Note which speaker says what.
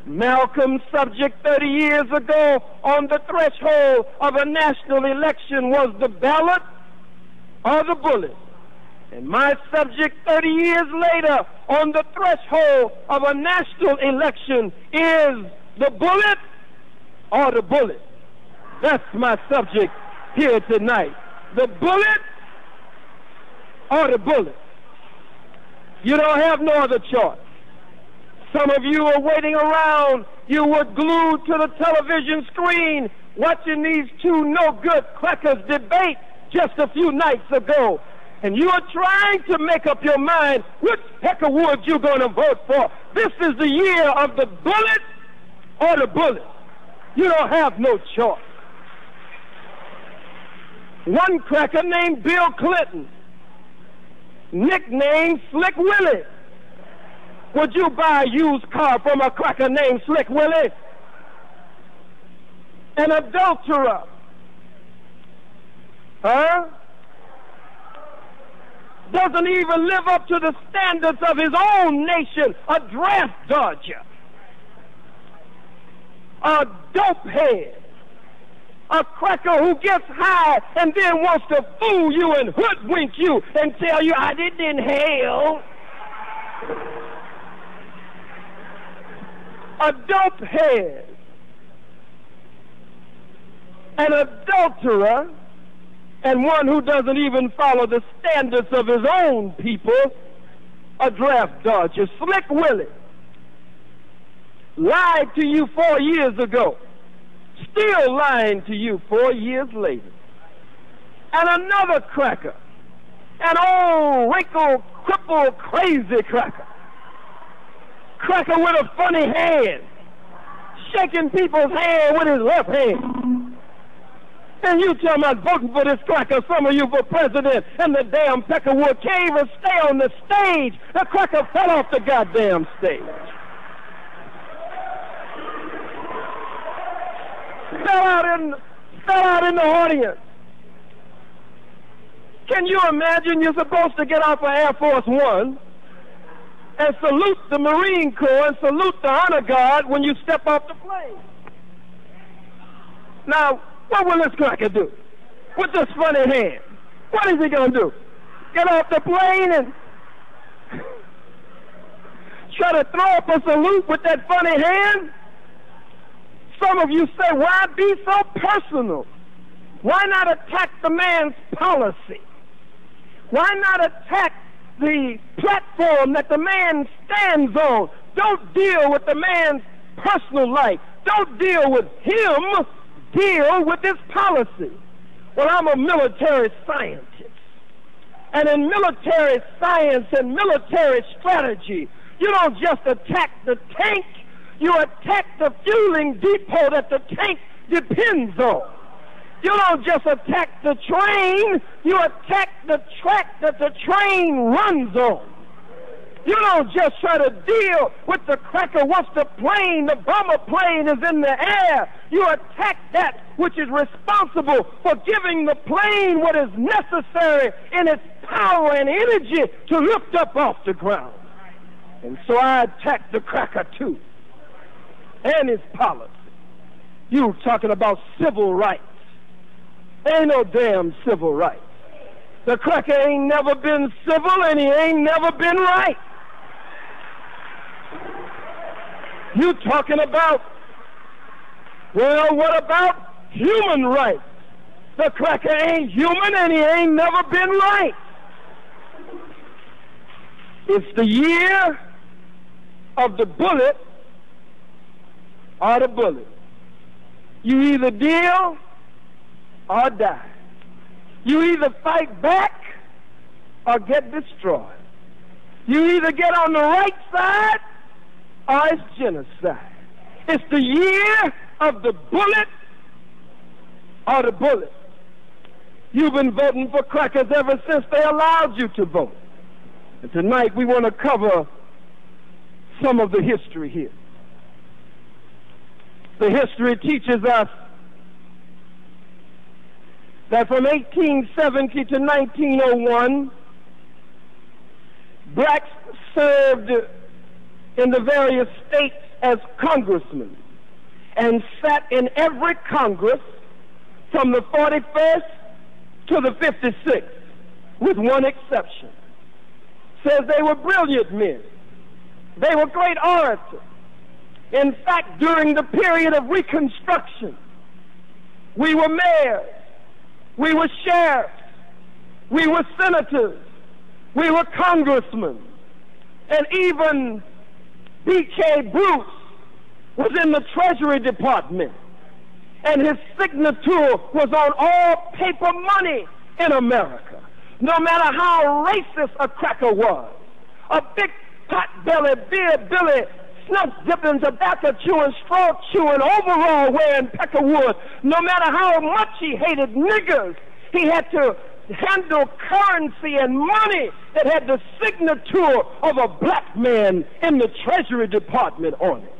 Speaker 1: Malcolm's subject 30 years ago on the threshold of a national election was the ballot or the bullet. And my subject 30 years later on the threshold of a national election is the bullet or the bullet. That's my subject here tonight. The bullet or the bullet. You don't have no other choice. Some of you are waiting around. You were glued to the television screen watching these two no-good crackers debate just a few nights ago. And you are trying to make up your mind which Peckerwood you're going to vote for. This is the year of the bullet or the bullet. You don't have no choice. One cracker named Bill Clinton, nicknamed Slick Willy. Would you buy a used car from a cracker named Slick Willy? An adulterer. Huh? Doesn't even live up to the standards of his own nation. A draft dodger. A dopehead. A cracker who gets high and then wants to fool you and hoodwink you and tell you, I didn't inhale. A dopehead. An adulterer. And one who doesn't even follow the standards of his own people, a draft dodger. Slick Willy lied to you 4 years ago, still lying to you 4 years later. And another cracker, an old, wrinkled, crippled, crazy cracker. Cracker with a funny hand, shaking people's hand with his left hand. And you tell me I'm voting for this cracker, some of you for president, and the damn Peckerwood can't even stay on the stage. The cracker fell off the goddamn stage. Fell out in the audience. Can you imagine you're supposed to get off of Air Force One and salute the Marine Corps and salute the honor guard when you step off the plane? Now, what will this cracker do with this funny hand? What is he going to do? Get off the plane and try to throw up a salute with that funny hand? Some of you say, why be so personal? Why not attack the man's policy? Why not attack the platform that the man stands on? Don't deal with the man's personal life. Don't deal with him. Deal with this policy. Well, I'm a military scientist. And in military science and military strategy, you don't just attack the tank, you attack the fueling depot that the tank depends on. You don't just attack the train, you attack the track that the train runs on. You don't just try to deal with the cracker once the bomber plane is in the air. You attack that which is responsible for giving the plane what is necessary in its power and energy to lift up off the ground. And so I attack the cracker too, and his policy. You talking about civil rights. Ain't no damn civil rights. The cracker ain't never been civil and he ain't never been right. You talking about, well, what about human rights? The cracker ain't human and he ain't never been right. It's the year of the bullet or the bullet. You either deal or die. You either fight back or get destroyed. You either get on the right side or it's genocide. It's the year of the bullet or the bullet. You've been voting for crackers ever since they allowed you to vote. And tonight we want to cover some of the history here. The history teaches us that from 1870 to 1901, blacks served in the various states as congressmen and sat in every Congress from the 41st to the 56th, with one exception. Says they were brilliant men. They were great orators. In fact, during the period of Reconstruction, we were mayors, we were sheriffs, we were senators, we were congressmen, and even B.K. Bruce was in the Treasury Department, and his signature was on all paper money in America. No matter how racist a cracker was, a big pot-belly, beer-billy, snuff-dipping, tobacco-chewing, straw-chewing, overall-wearing Peckerwood, no matter how much he hated niggers, he had to handle currency and money that had the signature of a black man in the Treasury Department on it.